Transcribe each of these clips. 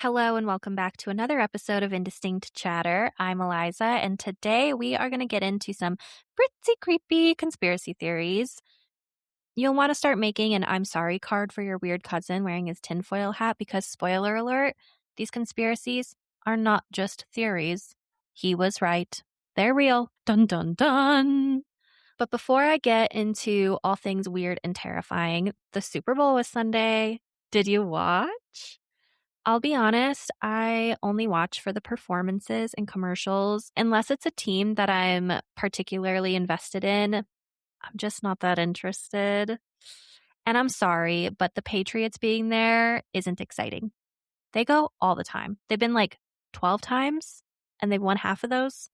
Hello and welcome back to another episode of Indistinct Chatter. I'm Aliza, and today we are going to get into some pretty creepy conspiracy theories. You'll want to start making an I'm sorry card for your weird cousin wearing his tinfoil hat because, spoiler alert, these conspiracies are not just theories. He was right. They're real. Dun dun dun. But before I get into all things weird and terrifying, the Super Bowl was Sunday. Did you watch? I'll be honest, I only watch for the performances and commercials. Unless it's a team that I'm particularly invested in, I'm just not that interested. And I'm sorry, but the Patriots being there isn't exciting. They go all the time. They've been like 12 times, and they've won half of those.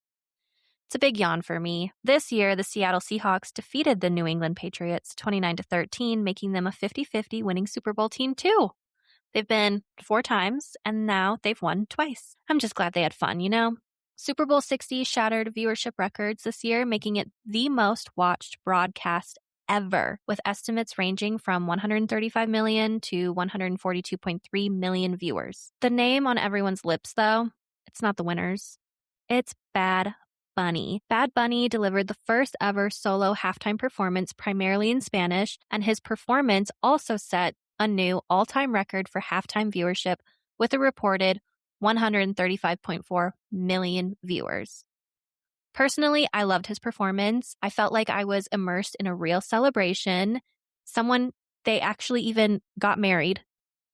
It's a big yawn for me. This year, the Seattle Seahawks defeated the New England Patriots 29-13, making them a 50-50 winning Super Bowl team too. They've been 4 times, and now they've won twice. I'm just glad they had fun, you know? Super Bowl 60 shattered viewership records this year, making it the most watched broadcast ever, with estimates ranging from 135 million to 142.3 million viewers. The name on everyone's lips, though, it's not the winners. It's Bad Bunny. Bad Bunny delivered the first ever solo halftime performance primarily in Spanish, and his performance also set a new all-time record for halftime viewership with a reported 135.4 million viewers. Personally, I loved his performance. I felt like I was immersed in a real celebration. They actually even got married.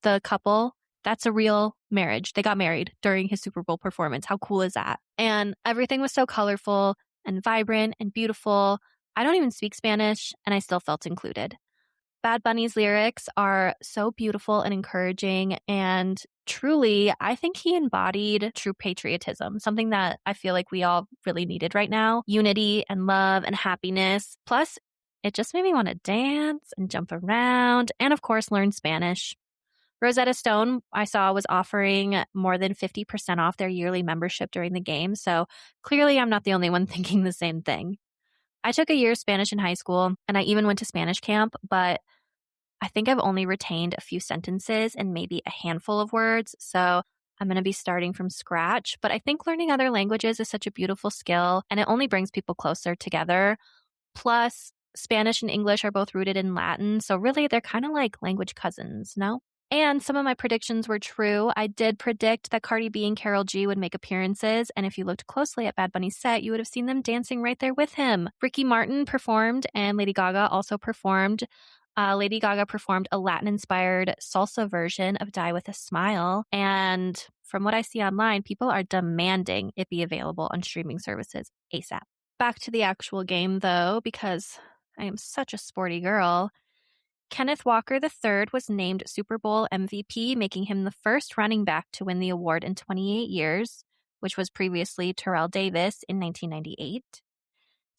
The couple, that's a real marriage. They got married during his Super Bowl performance. How cool is that? And everything was so colorful and vibrant and beautiful. I don't even speak Spanish, and I still felt included. Bad Bunny's lyrics are so beautiful and encouraging, and truly, I think he embodied true patriotism, something that I feel like we all really needed right now. Unity and love and happiness. Plus, it just made me want to dance and jump around and, of course, learn Spanish. Rosetta Stone, I saw, was offering more than 50% off their yearly membership during the game, so clearly I'm not the only one thinking the same thing. I took a year of Spanish in high school, and I even went to Spanish camp, but I think I've only retained a few sentences and maybe a handful of words, so I'm going to be starting from scratch. But I think learning other languages is such a beautiful skill, and it only brings people closer together. Plus, Spanish and English are both rooted in Latin, so really they're kind of like language cousins, no? And some of my predictions were true. I did predict that Cardi B and Karol G would make appearances, and if you looked closely at Bad Bunny's set, you would have seen them dancing right there with him. Ricky Martin performed, and Lady Gaga also performed. Lady Gaga performed a Latin-inspired salsa version of Die With a Smile, and from what I see online, people are demanding it be available on streaming services ASAP. Back to the actual game, though, because I am such a sporty girl. Kenneth Walker III was named Super Bowl MVP, making him the first running back to win the award in 28 years, which was previously Terrell Davis in 1998.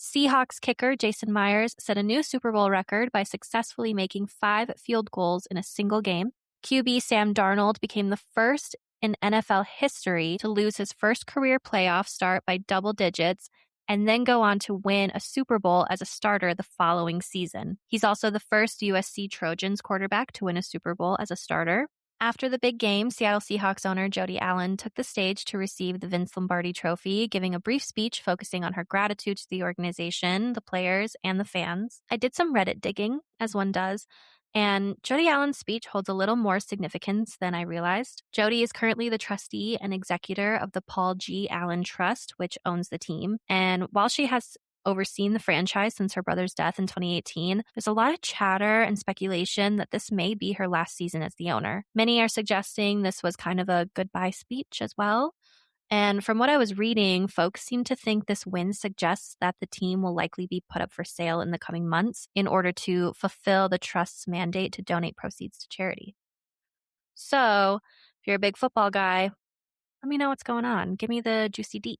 Seahawks kicker Jason Myers set a new Super Bowl record by successfully making 5 field goals in a single game. QB Sam Darnold became the first in NFL history to lose his first career playoff start by double digits and then go on to win a Super Bowl as a starter the following season. He's also the first USC Trojans quarterback to win a Super Bowl as a starter. After the big game, Seattle Seahawks owner Jody Allen took the stage to receive the Vince Lombardi Trophy, giving a brief speech focusing on her gratitude to the organization, the players, and the fans. I did some Reddit digging, as one does, and Jody Allen's speech holds a little more significance than I realized. Jody is currently the trustee and executor of the Paul G. Allen Trust, which owns the team. And while she has overseen the franchise since her brother's death in 2018, there's a lot of chatter and speculation that this may be her last season as the owner. Many are suggesting this was kind of a goodbye speech as well. And from what I was reading, folks seem to think this win suggests that the team will likely be put up for sale in the coming months in order to fulfill the trust's mandate to donate proceeds to charity. So, if you're a big football guy, let me know what's going on. Give me the juicy deets.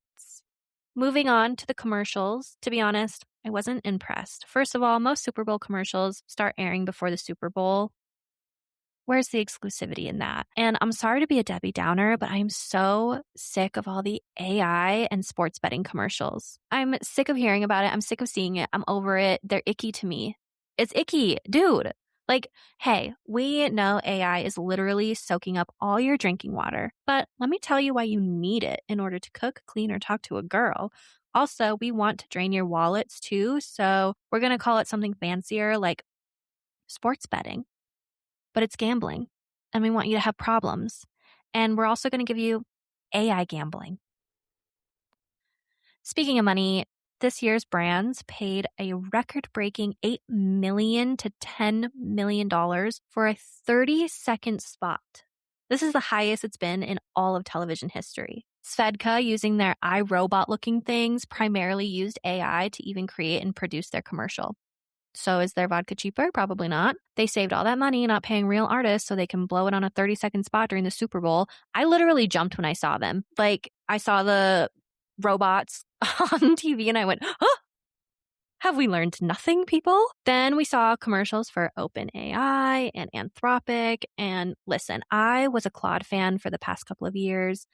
Moving on to the commercials, to be honest, I wasn't impressed. First of all, most Super Bowl commercials start airing before the Super Bowl. Where's the exclusivity in that? And I'm sorry to be a Debbie Downer, but I'm so sick of all the AI and sports betting commercials. I'm sick of hearing about it. I'm sick of seeing it. I'm over it. They're icky to me. It's icky, dude. Like, hey, we know AI is literally soaking up all your drinking water, but let me tell you why you need it in order to cook, clean, or talk to a girl. Also, we want to drain your wallets too, so we're going to call it something fancier like sports betting, but it's gambling, and we want you to have problems. And we're also going to give you AI gambling. Speaking of money, this year's brands paid a record-breaking $8 million to $10 million for a 30-second spot. This is the highest it's been in all of television history. Svedka, using their iRobot-looking things, primarily used AI to even create and produce their commercial. So is their vodka cheaper? Probably not. They saved all that money not paying real artists so they can blow it on a 30-second spot during the Super Bowl. I literally jumped when I saw them. Like, I saw the robots on TV and I went, oh, have we learned nothing, people? Then we saw commercials for OpenAI and Anthropic. And listen, I was a Claude fan for the past couple of years.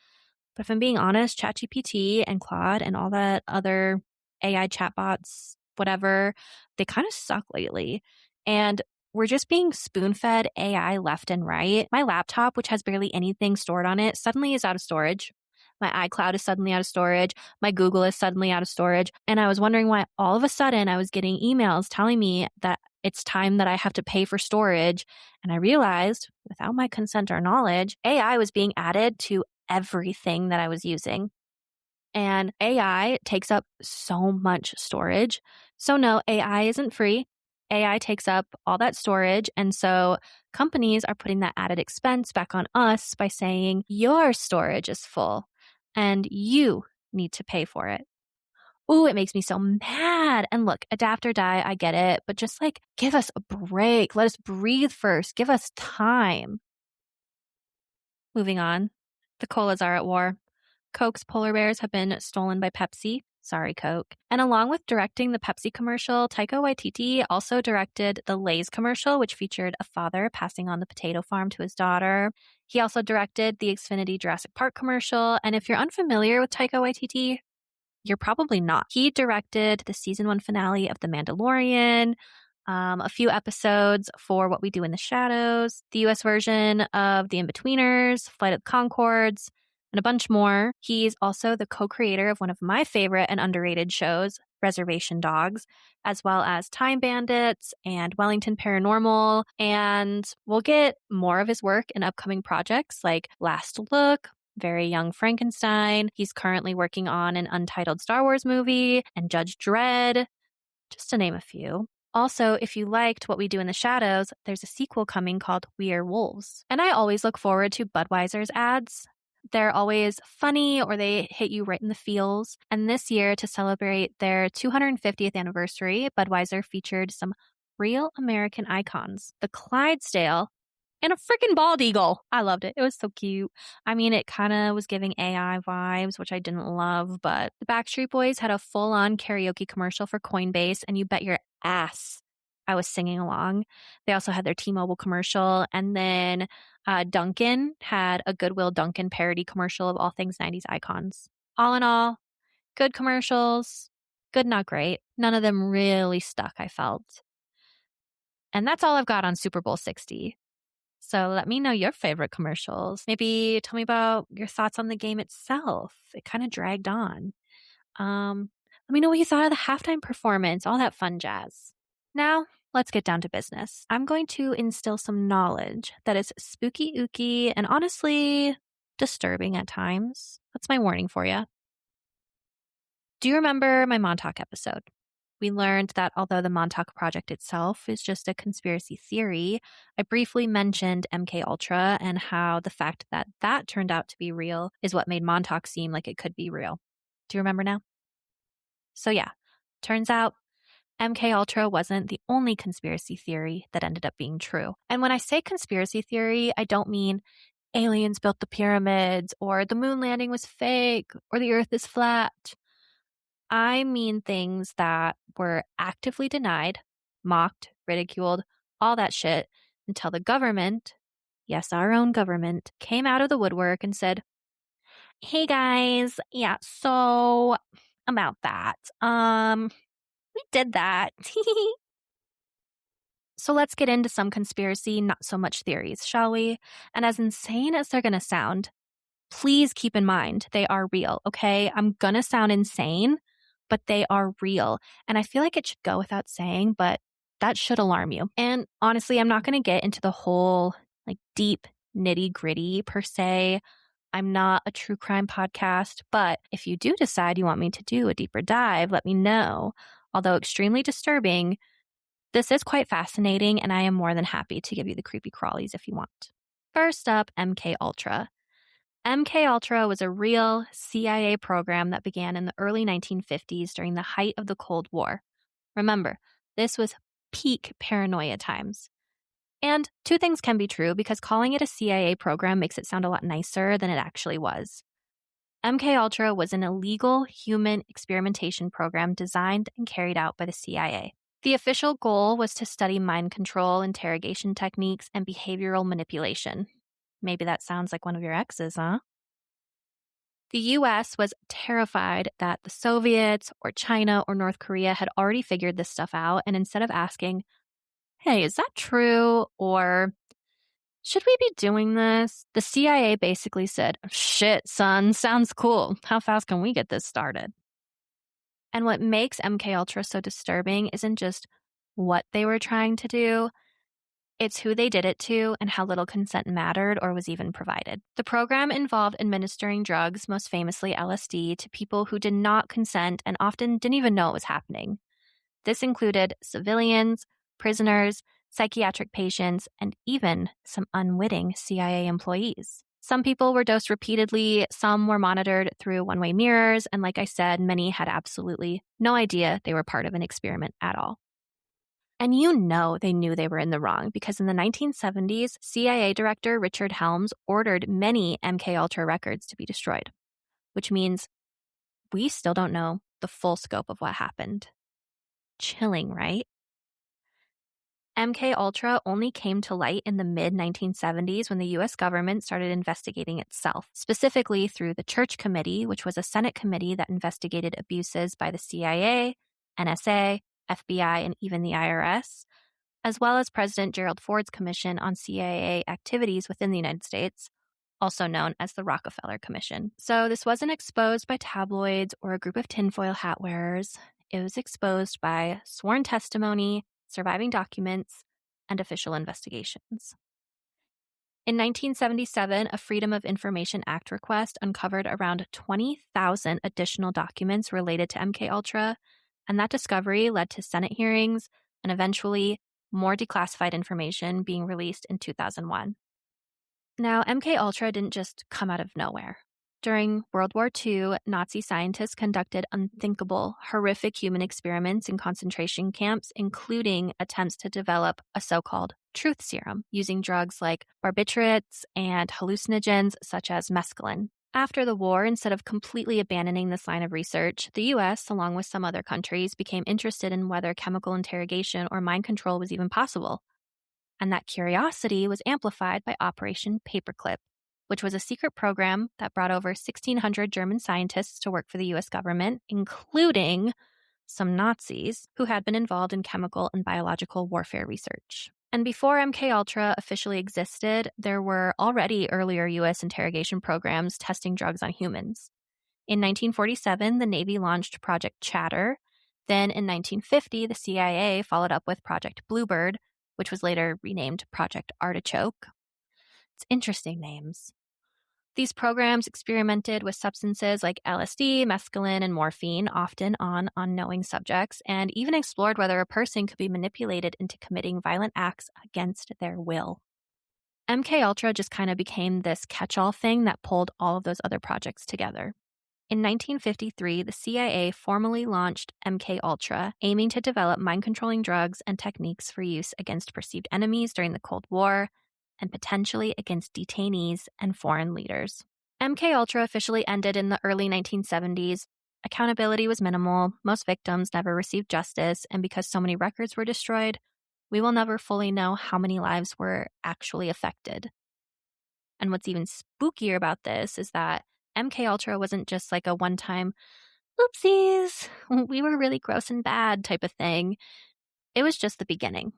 But if I'm being honest, ChatGPT and Claude and all that other AI chatbots, whatever, they kind of suck lately. And we're just being spoon-fed AI left and right. My laptop, which has barely anything stored on it, suddenly is out of storage. My iCloud is suddenly out of storage. My Google is suddenly out of storage. And I was wondering why all of a sudden I was getting emails telling me that it's time that I have to pay for storage. And I realized, without my consent or knowledge, AI was being added to everything that I was using. And AI takes up so much storage. So no, AI isn't free. AI takes up all that storage. And so companies are putting that added expense back on us by saying your storage is full and you need to pay for it. Ooh, it makes me so mad. And look, adapt or die, I get it. But just like, give us a break. Let us breathe first. Give us time. Moving on. The colas are at war. Coke's polar bears have been stolen by Pepsi. Sorry, Coke. And along with directing the Pepsi commercial, Taika Waititi also directed the Lay's commercial, which featured a father passing on the potato farm to his daughter. He also directed the Xfinity Jurassic Park commercial. And if you're unfamiliar with Taika Waititi, you're probably not. He directed the season 1 finale of The Mandalorian, a few episodes for What We Do in the Shadows, the US version of The In-Betweeners, Flight of the Conchords, and a bunch more. He's also the co-creator of one of my favorite and underrated shows, Reservation Dogs, as well as Time Bandits and Wellington Paranormal. And we'll get more of his work in upcoming projects like Last Look, Very Young Frankenstein. He's currently working on an untitled Star Wars movie and Judge Dredd, just to name a few. Also, if you liked What We Do in the Shadows, there's a sequel coming called We Are Wolves. And I always look forward to Budweiser's ads. They're always funny or they hit you right in the feels. And this year, to celebrate their 250th anniversary, Budweiser featured some real American icons. The Clydesdale and a freaking bald eagle. I loved it. It was so cute. I mean, it kind of was giving AI vibes, which I didn't love, but the Backstreet Boys had a full-on karaoke commercial for Coinbase, and you bet your ass I was singing along. They also had their T-Mobile commercial, and then Dunkin' had a Goodwill Dunkin' parody commercial of all things 90s icons. All in all, good commercials. Good, not great. None of them really stuck, I felt. And that's all I've got on Super Bowl 60. So let me know your favorite commercials. Maybe tell me about your thoughts on the game itself. It kind of dragged on. Let me know what you thought of the halftime performance, all that fun jazz. Now, let's get down to business. I'm going to instill some knowledge that is spooky ooky and honestly disturbing at times. That's my warning for you. Do you remember my Montauk episode? We learned that although the Montauk Project itself is just a conspiracy theory, I briefly mentioned MKUltra and how the fact that that turned out to be real is what made Montauk seem like it could be real. Do you remember now? So yeah, turns out MKUltra wasn't the only conspiracy theory that ended up being true. And when I say conspiracy theory, I don't mean aliens built the pyramids or the moon landing was fake or the earth is flat. I mean things that were actively denied, mocked, ridiculed, all that shit until the government, yes, our own government, came out of the woodwork and said, hey guys, yeah, so about that. We did that. So let's get into some conspiracy, not so much theories, shall we? And as insane as they're going to sound, please keep in mind they are real, okay? I'm going to sound insane, but they are real. And I feel like it should go without saying, but that should alarm you. And honestly, I'm not going to get into the whole deep nitty gritty per se. I'm not a true crime podcast, but if you do decide you want me to do a deeper dive, let me know. Although extremely disturbing, this is quite fascinating, and I am more than happy to give you the creepy crawlies if you want. First up, MKUltra. MKUltra was a real CIA program that began in the early 1950s during the height of the Cold War. Remember, this was peak paranoia times. And two things can be true because calling it a CIA program makes it sound a lot nicer than it actually was. MKUltra was an illegal human experimentation program designed and carried out by the CIA. The official goal was to study mind control, interrogation techniques, and behavioral manipulation. Maybe that sounds like one of your exes, huh? The US was terrified that the Soviets or China or North Korea had already figured this stuff out, and instead of asking, hey, is that true? Or should we be doing this? The CIA basically said, shit, son, sounds cool. How fast can we get this started? And what makes MKUltra so disturbing isn't just what they were trying to do, it's who they did it to and how little consent mattered or was even provided. The program involved administering drugs, most famously LSD, to people who did not consent and often didn't even know it was happening. This included civilians, prisoners, psychiatric patients, and even some unwitting CIA employees. Some people were dosed repeatedly, some were monitored through one-way mirrors, and like I said, many had absolutely no idea they were part of an experiment at all. And they knew they were in the wrong because in the 1970s, CIA Director Richard Helms ordered many MKUltra records to be destroyed, which means we still don't know the full scope of what happened. Chilling, right? MKUltra only came to light in the mid-1970s when the U.S. government started investigating itself, specifically through the Church Committee, which was a Senate committee that investigated abuses by the CIA, NSA, FBI, and even the IRS, as well as President Gerald Ford's Commission on CIA Activities within the United States, also known as the Rockefeller Commission. So this wasn't exposed by tabloids or a group of tinfoil hat wearers. It was exposed by sworn testimony, surviving documents, and official investigations. In 1977, a Freedom of Information Act request uncovered around 20,000 additional documents related to MKUltra, and that discovery led to Senate hearings and eventually more declassified information being released in 2001. Now, MKUltra didn't just come out of nowhere. During World War II, Nazi scientists conducted unthinkable, horrific human experiments in concentration camps, including attempts to develop a so-called truth serum using drugs like barbiturates and hallucinogens such as mescaline. After the war, instead of completely abandoning this line of research, the US, along with some other countries, became interested in whether chemical interrogation or mind control was even possible. And that curiosity was amplified by Operation Paperclip, which was a secret program that brought over 1,600 German scientists to work for the US government, including some Nazis who had been involved in chemical and biological warfare research. And before MKUltra officially existed, there were already earlier US interrogation programs testing drugs on humans. In 1947, the Navy launched Project Chatter. Then in 1950, the CIA followed up with Project Bluebird, which was later renamed Project Artichoke. It's interesting names. These programs experimented with substances like LSD, mescaline, and morphine, often on unknowing subjects, and even explored whether a person could be manipulated into committing violent acts against their will. MKUltra just kind of became this catch-all thing that pulled all of those other projects together. In 1953, the CIA formally launched MKUltra, aiming to develop mind-controlling drugs and techniques for use against perceived enemies during the Cold War, and potentially against detainees and foreign leaders. MKUltra officially ended in the early 1970s. Accountability was minimal, most victims never received justice, and because so many records were destroyed, we will never fully know how many lives were actually affected. And what's even spookier about this is that MKUltra wasn't just like a one-time, oopsies, we were really gross and bad type of thing. It was just the beginning.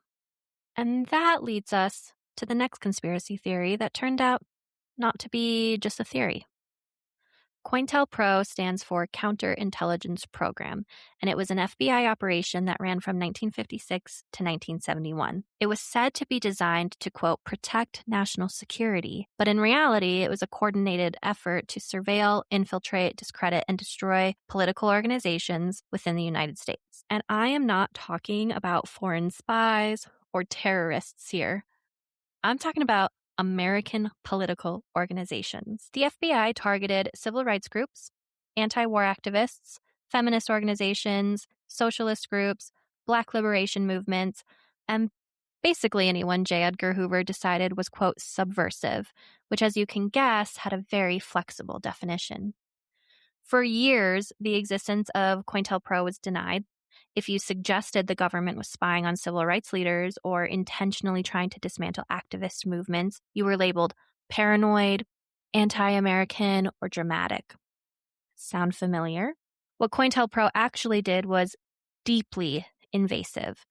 And that leads us to the next conspiracy theory that turned out not to be just a theory. COINTELPRO stands for Counterintelligence Program, and it was an FBI operation that ran from 1956 to 1971. It was said to be designed to, quote, protect national security, but in reality, it was a coordinated effort to surveil, infiltrate, discredit, and destroy political organizations within the United States. And I am not talking about foreign spies or terrorists here. I'm talking about American political organizations. The FBI targeted civil rights groups, anti-war activists, feminist organizations, socialist groups, Black liberation movements, and basically anyone J. Edgar Hoover decided was, quote, subversive, which, as you can guess, had a very flexible definition. For years, the existence of COINTELPRO was denied. If you suggested the government was spying on civil rights leaders or intentionally trying to dismantle activist movements, you were labeled paranoid, anti-American, or dramatic. Sound familiar? What COINTELPRO actually did was deeply invasive.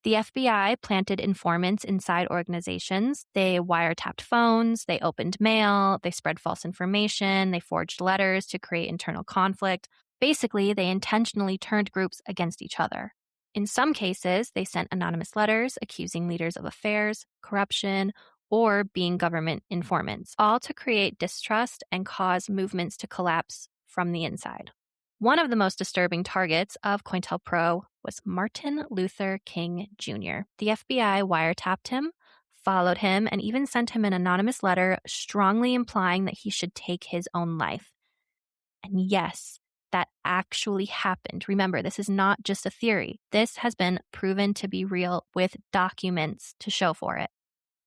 The FBI planted informants inside organizations. They wiretapped phones, they opened mail, they spread false information, they forged letters to create internal conflict. Basically, they intentionally turned groups against each other. In some cases, they sent anonymous letters accusing leaders of affairs, corruption, or being government informants, all to create distrust and cause movements to collapse from the inside. One of the most disturbing targets of COINTELPRO was Martin Luther King Jr. The FBI wiretapped him, followed him, and even sent him an anonymous letter strongly implying that he should take his own life. And yes, that actually happened. Remember, this is not just a theory. This has been proven to be real with documents to show for it.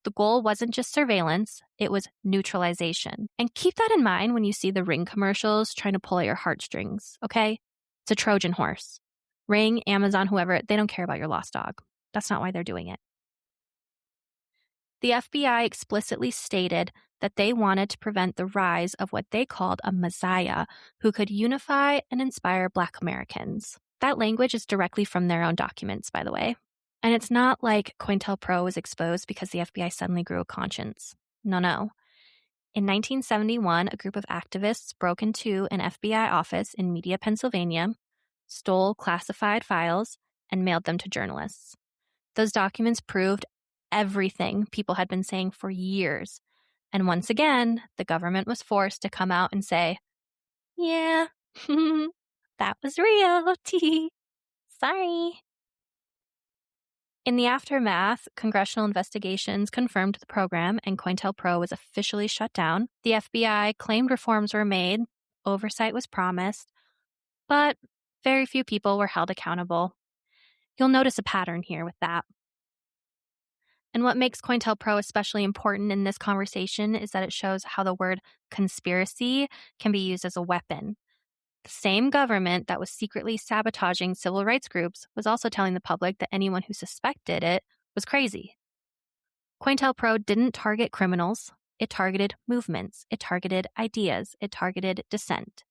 The goal wasn't just surveillance, it was neutralization. And keep that in mind when you see the Ring commercials trying to pull at your heartstrings, okay? It's a Trojan horse. Ring, Amazon, whoever, they don't care about your lost dog. That's not why they're doing it. The FBI explicitly stated that they wanted to prevent the rise of what they called a messiah who could unify and inspire Black Americans. That language is directly from their own documents, by the way. And it's not like COINTELPRO was exposed because the FBI suddenly grew a conscience. No. In 1971, a group of activists broke into an FBI office in Media, Pennsylvania, stole classified files, and mailed them to journalists. Those documents proved everything people had been saying for years. And once again, the government was forced to come out and say, yeah, that was real. Sorry. In the aftermath, congressional investigations confirmed the program and COINTELPRO was officially shut down. The FBI claimed reforms were made, oversight was promised, but very few people were held accountable. You'll notice a pattern here with that. And what makes COINTELPRO especially important in this conversation is that it shows how the word conspiracy can be used as a weapon. The same government that was secretly sabotaging civil rights groups was also telling the public that anyone who suspected it was crazy. COINTELPRO didn't target criminals. It targeted movements. It targeted ideas. It targeted dissent.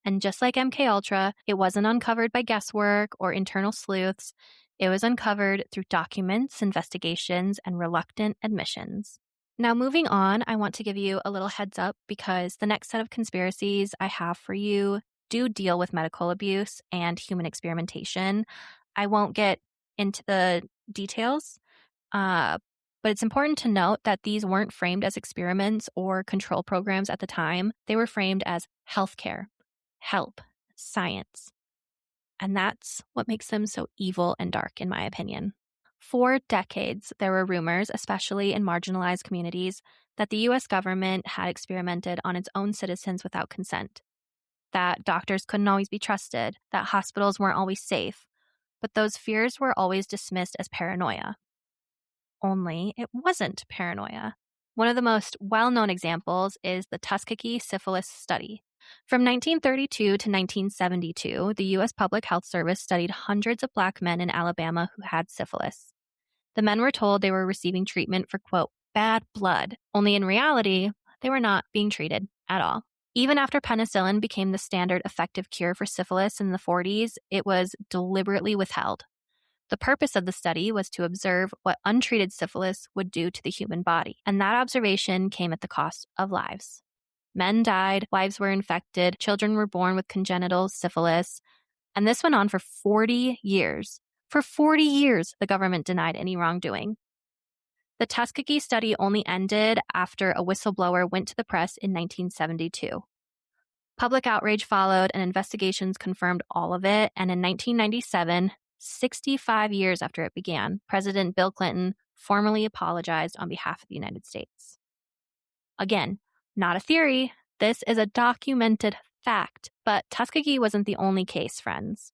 And just like MKUltra, it wasn't uncovered by guesswork or internal sleuths. It was uncovered through documents, investigations, and reluctant admissions. Now, moving on, I want to give you a little heads up because the next set of conspiracies I have for you do deal with medical abuse and human experimentation. I won't get into the details, but it's important to note that these weren't framed as experiments or control programs at the time. They were framed as healthcare, help, science. And that's what makes them so evil and dark, in my opinion. For decades, there were rumors, especially in marginalized communities, that the U.S. government had experimented on its own citizens without consent, that doctors couldn't always be trusted, that hospitals weren't always safe. But those fears were always dismissed as paranoia. Only it wasn't paranoia. One of the most well-known examples is the Tuskegee syphilis study. From 1932 to 1972, the U.S. Public Health Service studied hundreds of Black men in Alabama who had syphilis. The men were told they were receiving treatment for, quote, bad blood, only in reality, they were not being treated at all. Even after penicillin became the standard effective cure for syphilis in the 40s, it was deliberately withheld. The purpose of the study was to observe what untreated syphilis would do to the human body, and that observation came at the cost of lives. Men died, wives were infected, children were born with congenital syphilis, and this went on for 40 years. For 40 years, the government denied any wrongdoing. The Tuskegee study only ended after a whistleblower went to the press in 1972. Public outrage followed, and investigations confirmed all of it, and in 1997, 65 years after it began, President Bill Clinton formally apologized on behalf of the United States. Again, not a theory. This is a documented fact. But Tuskegee wasn't the only case, friends.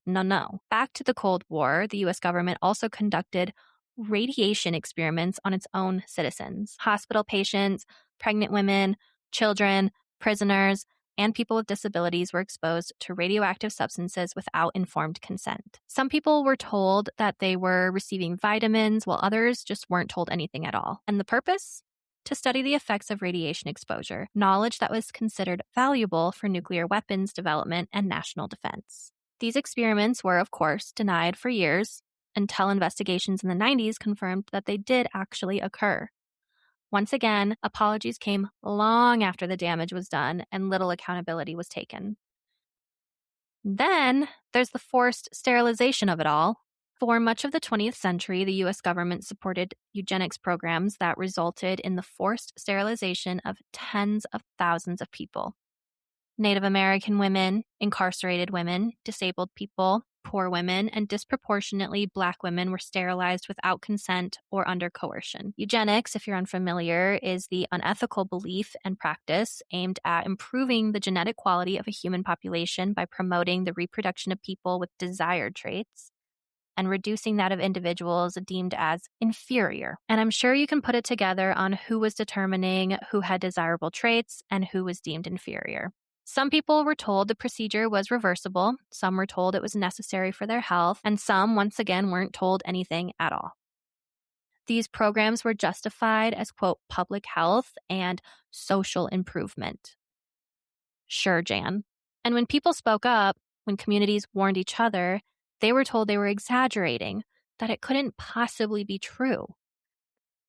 No. Back to the Cold War, the U.S. government also conducted radiation experiments on its own citizens. Hospital patients, pregnant women, children, prisoners, and people with disabilities were exposed to radioactive substances without informed consent. Some people were told that they were receiving vitamins, while others just weren't told anything at all. And the purpose? To study the effects of radiation exposure, knowledge that was considered valuable for nuclear weapons development and national defense. These experiments were, of course, denied for years until investigations in the 90s confirmed that they did actually occur. Once again, apologies came long after the damage was done and little accountability was taken. Then there's the forced sterilization of it all. For much of the 20th century, the U.S. government supported eugenics programs that resulted in the forced sterilization of tens of thousands of people. Native American women, incarcerated women, disabled people, poor women, and disproportionately Black women were sterilized without consent or under coercion. Eugenics, if you're unfamiliar, is the unethical belief and practice aimed at improving the genetic quality of a human population by promoting the reproduction of people with desired traits and reducing that of individuals deemed as inferior. And I'm sure you can put it together on who was determining who had desirable traits and who was deemed inferior. Some people were told the procedure was reversible, some were told it was necessary for their health, and some, once again, weren't told anything at all. These programs were justified as, quote, public health and social improvement. Sure, Jan. And when people spoke up, when communities warned each other, they were told they were exaggerating, that it couldn't possibly be true.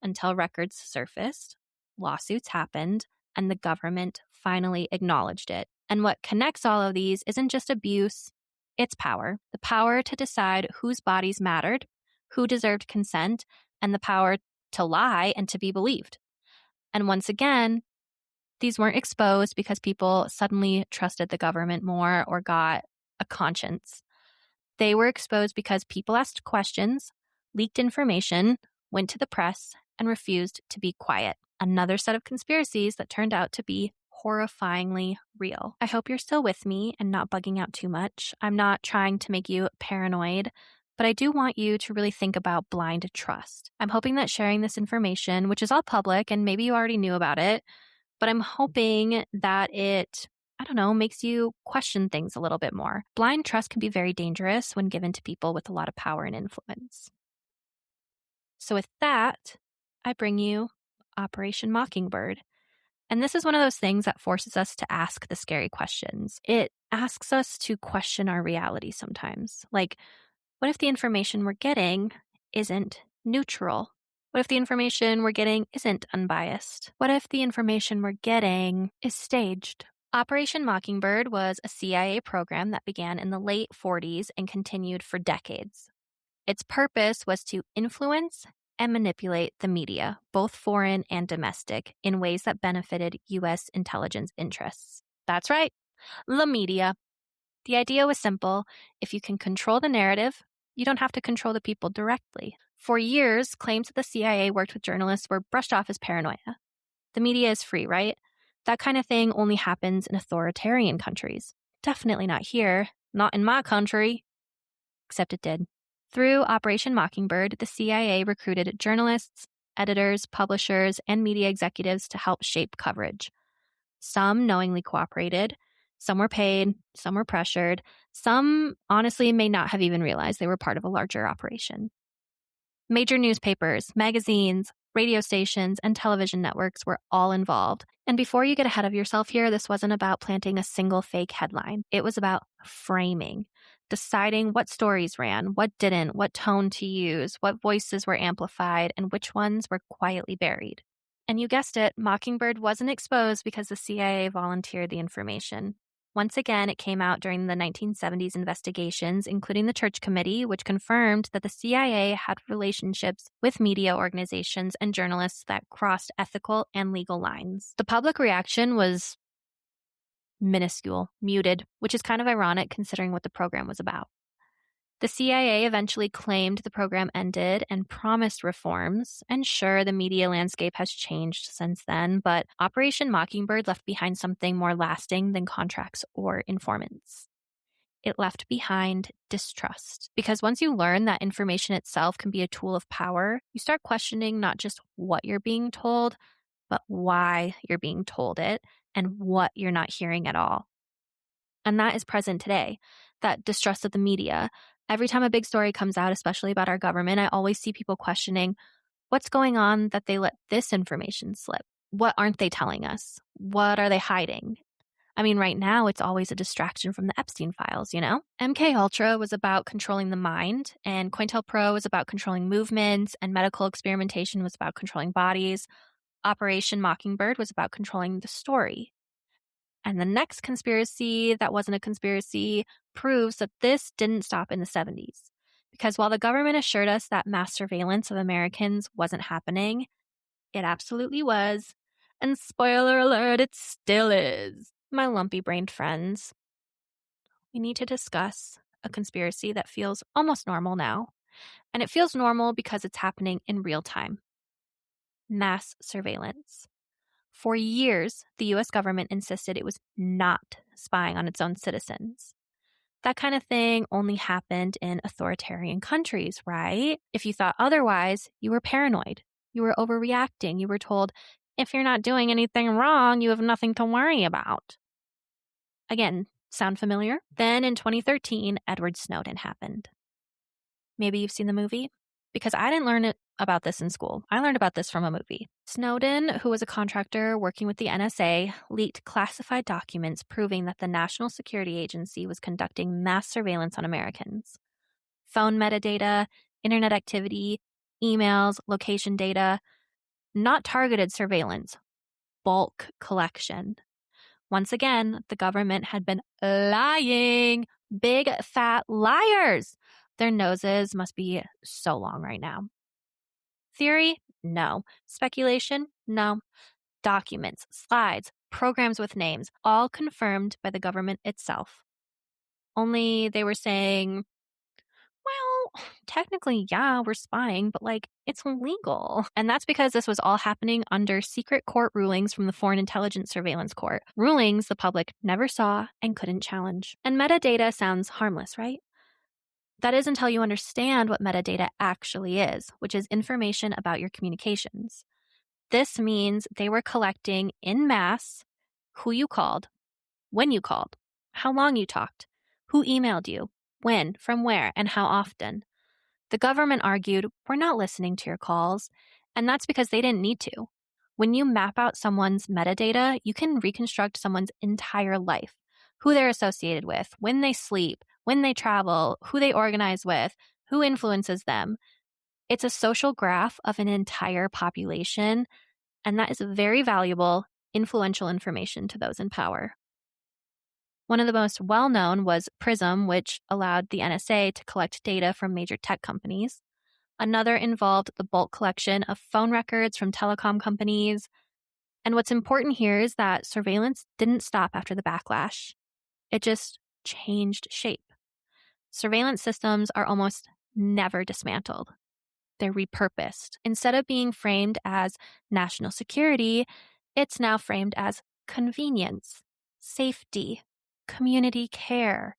Until records surfaced, lawsuits happened, and the government finally acknowledged it. And what connects all of these isn't just abuse, it's power. The power to decide whose bodies mattered, who deserved consent, and the power to lie and to be believed. And once again, these weren't exposed because people suddenly trusted the government more or got a conscience. They were exposed because people asked questions, leaked information, went to the press, and refused to be quiet. Another set of conspiracies that turned out to be horrifyingly real. I hope you're still with me and not bugging out too much. I'm not trying to make you paranoid, but I do want you to really think about blind trust. I'm hoping that sharing this information, which is all public and maybe you already knew about it, but I'm hoping that it, makes you question things a little bit more. Blind trust can be very dangerous when given to people with a lot of power and influence. So with that, I bring you Operation Mockingbird. And this is one of those things that forces us to ask the scary questions. It asks us to question our reality sometimes. Like, what if the information we're getting isn't neutral? What if the information we're getting isn't unbiased? What if the information we're getting is staged? Operation Mockingbird was a CIA program that began in the late 40s and continued for decades. Its purpose was to influence and manipulate the media, both foreign and domestic, in ways that benefited U.S. intelligence interests. That's right, the media. The idea was simple. If you can control the narrative, you don't have to control the people directly. For years, claims that the CIA worked with journalists were brushed off as paranoia. The media is free, right? That kind of thing only happens in authoritarian countries. Definitely not here, not in my country. Except it did. Through Operation Mockingbird, the CIA recruited journalists, editors, publishers, and media executives to help shape coverage. Some knowingly cooperated, some were paid, some were pressured, some honestly may not have even realized they were part of a larger operation. Major newspapers, magazines, radio stations, and television networks were all involved. And before you get ahead of yourself here, this wasn't about planting a single fake headline. It was about framing. deciding what stories ran, what didn't, what tone to use, what voices were amplified, and which ones were quietly buried. And you guessed it, Mockingbird wasn't exposed because the CIA volunteered the information. Once again, it came out during the 1970s investigations, including the Church Committee, which confirmed that the CIA had relationships with media organizations and journalists that crossed ethical and legal lines. The public reaction was minuscule, muted, which is kind of ironic considering what the program was about. The CIA eventually claimed the program ended and promised reforms, and sure, the media landscape has changed since then, but Operation Mockingbird left behind something more lasting than contracts or informants. It left behind distrust, because once you learn that information itself can be a tool of power, you start questioning not just what you're being told, but why you're being told it and what you're not hearing at all. And that is present today, that distrust of the media. Every time a big story comes out, especially about our government, I always see people questioning, what's going on that they let this information slip? What aren't they telling us? What are they hiding? I mean, right now, it's always a distraction from the Epstein files, you know? MKUltra was about controlling the mind, and COINTELPRO was about controlling movements, and medical experimentation was about controlling bodies. Operation Mockingbird was about controlling the story. And the next conspiracy that wasn't a conspiracy proves that this didn't stop in the 70s. Because while the government assured us that mass surveillance of Americans wasn't happening, it absolutely was. And spoiler alert, it still is. My lumpy-brained friends, we need to discuss a conspiracy that feels almost normal now. And it feels normal because it's happening in real time. Mass surveillance. For years, the US government insisted it was not spying on its own citizens. That kind of thing only happened in authoritarian countries, right? If you thought otherwise, you were paranoid. You were overreacting. You were told, if you're not doing anything wrong, you have nothing to worry about. Again, sound familiar? Then in 2013, Edward Snowden happened. Maybe you've seen the movie? Because I didn't learn about this in school. I learned about this from a movie. Snowden, who was a contractor working with the NSA, leaked classified documents proving that the National Security Agency was conducting mass surveillance on Americans. Phone metadata, internet activity, emails, location data, not targeted surveillance, bulk collection. Once again, the government had been lying. Big, fat liars. Their noses must be so long right now. Theory? No. Speculation? No. Documents, slides, programs with names, all confirmed by the government itself. Only they were saying, well, technically, yeah, we're spying, but it's illegal. And that's because this was all happening under secret court rulings from the Foreign Intelligence Surveillance Court. Rulings the public never saw and couldn't challenge. And metadata sounds harmless, right? That is until you understand what metadata actually is, which is information about your communications. This means they were collecting en masse who you called, when you called, how long you talked, who emailed you, when, from where, and how often. The government argued, we're not listening to your calls, and that's because they didn't need to. When you map out someone's metadata, you can reconstruct someone's entire life, who they're associated with, when they sleep, when they travel, who they organize with, who influences them. It's a social graph of an entire population, and that is very valuable, influential information to those in power. One of the most well-known was PRISM, which allowed the NSA to collect data from major tech companies. Another involved the bulk collection of phone records from telecom companies. And what's important here is that surveillance didn't stop after the backlash. It just changed shape. Surveillance systems are almost never dismantled. They're repurposed. Instead of being framed as national security, it's now framed as convenience, safety, community care.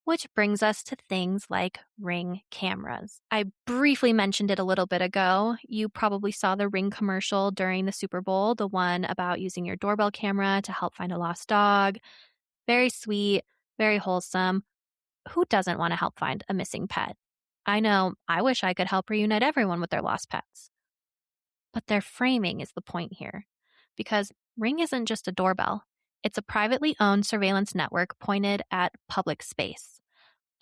Which brings us to things like Ring cameras. I briefly mentioned it a little bit ago. You probably saw the Ring commercial during the Super Bowl, the one about using your doorbell camera to help find a lost dog. Very sweet, very wholesome. Who doesn't want to help find a missing pet? I know, I wish I could help reunite everyone with their lost pets. But their framing is the point here. Because Ring isn't just a doorbell. It's a privately owned surveillance network pointed at public space.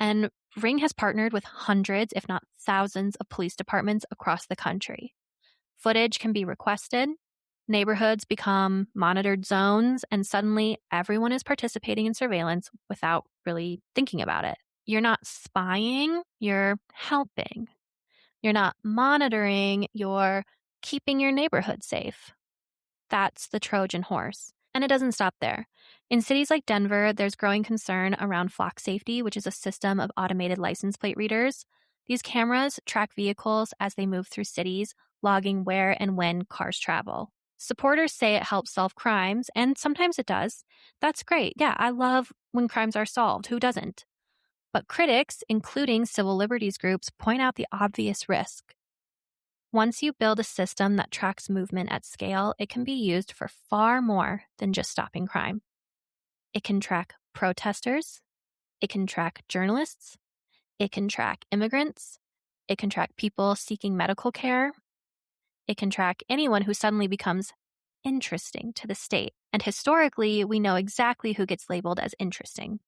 And Ring has partnered with hundreds, if not thousands, of police departments across the country. Footage can be requested, neighborhoods become monitored zones, and suddenly everyone is participating in surveillance without really thinking about it. You're not spying, you're helping. You're not monitoring, you're keeping your neighborhood safe. That's the Trojan horse. And it doesn't stop there. In cities like Denver, there's growing concern around flock safety, which is a system of automated license plate readers. These cameras track vehicles as they move through cities, logging where and when cars travel. Supporters say it helps solve crimes, and sometimes it does. That's great. Yeah, I love when crimes are solved. Who doesn't? But critics, including civil liberties groups, point out the obvious risk. Once you build a system that tracks movement at scale, it can be used for far more than just stopping crime. It can track protesters. It can track journalists. It can track immigrants. It can track people seeking medical care. It can track anyone who suddenly becomes interesting to the state. And historically, we know exactly who gets labeled as interesting.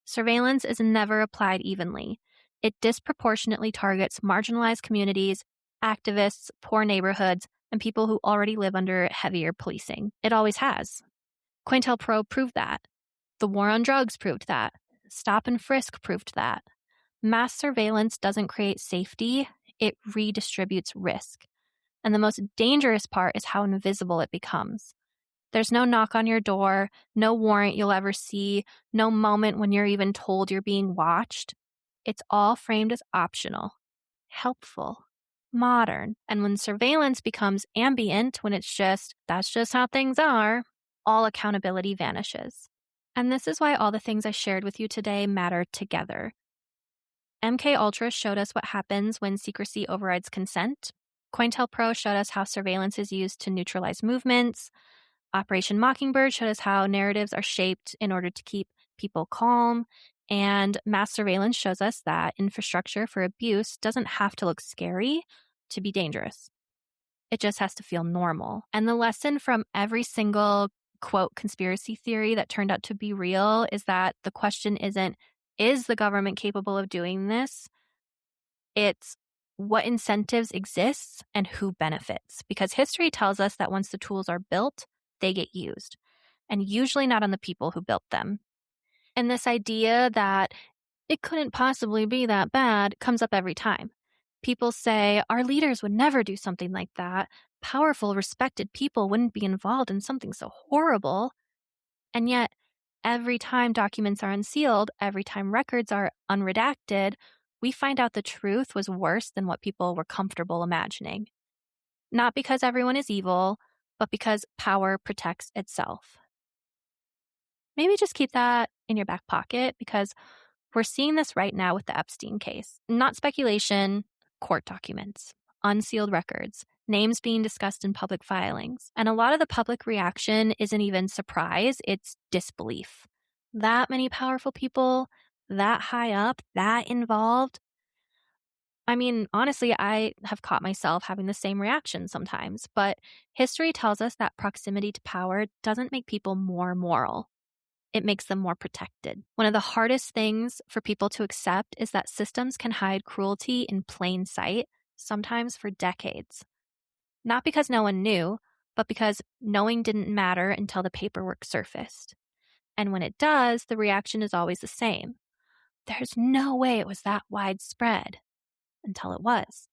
Surveillance is never applied evenly. It disproportionately targets marginalized communities, activists, poor neighborhoods, and people who already live under heavier policing. It always has. COINTELPRO proved that. The war on drugs proved that. Stop and frisk proved that. Mass surveillance doesn't create safety, it redistributes risk. And the most dangerous part is how invisible it becomes. There's no knock on your door, no warrant you'll ever see, no moment when you're even told you're being watched. It's all framed as optional, helpful, modern. And when surveillance becomes ambient, when it's just, that's just how things are, all accountability vanishes. And this is why all the things I shared with you today matter together. MKUltra showed us what happens when secrecy overrides consent. COINTELPRO showed us how surveillance is used to neutralize movements. Operation Mockingbird showed us how narratives are shaped in order to keep people calm. And mass surveillance shows us that infrastructure for abuse doesn't have to look scary to be dangerous. It just has to feel normal. And the lesson from every single, quote, conspiracy theory that turned out to be real is that the question isn't, is the government capable of doing this? It's what incentives exist and who benefits. Because history tells us that once the tools are built, they get used, and usually not on the people who built them. And this idea that it couldn't possibly be that bad comes up every time. People say, our leaders would never do something like that. Powerful, respected people wouldn't be involved in something so horrible. And yet, every time documents are unsealed, every time records are unredacted, we find out the truth was worse than what people were comfortable imagining. Not because everyone is evil, but because power protects itself. Maybe just keep that in your back pocket, because we're seeing this right now with the Epstein case. Not speculation, court documents, unsealed records, names being discussed in public filings. And a lot of the public reaction isn't even surprise, it's disbelief. That many powerful people, that high up, that involved. I mean, honestly, I have caught myself having the same reaction sometimes, but history tells us that proximity to power doesn't make people more moral. It makes them more protected. One of the hardest things for people to accept is that systems can hide cruelty in plain sight, sometimes for decades. Not because no one knew, but because knowing didn't matter until the paperwork surfaced. And when it does, the reaction is always the same. There's no way it was that widespread. Until it was.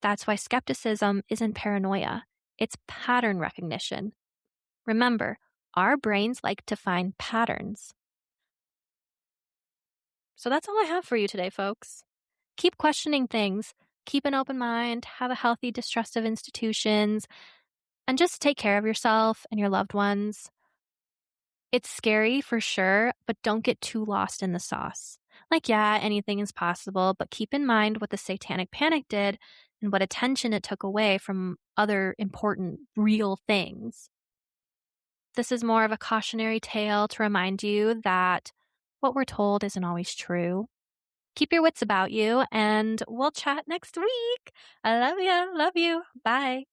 That's why skepticism isn't paranoia. It's pattern recognition. Remember, our brains like to find patterns. So that's all I have for you today, folks. Keep questioning things. Keep an open mind. Have a healthy distrust of institutions. And just take care of yourself and your loved ones. It's scary for sure, but don't get too lost in the sauce. Like, yeah, anything is possible, but keep in mind what the Satanic Panic did and what attention it took away from other important, real things. This is more of a cautionary tale to remind you that what we're told isn't always true. Keep your wits about you, and we'll chat next week. I love you. Love you. Bye.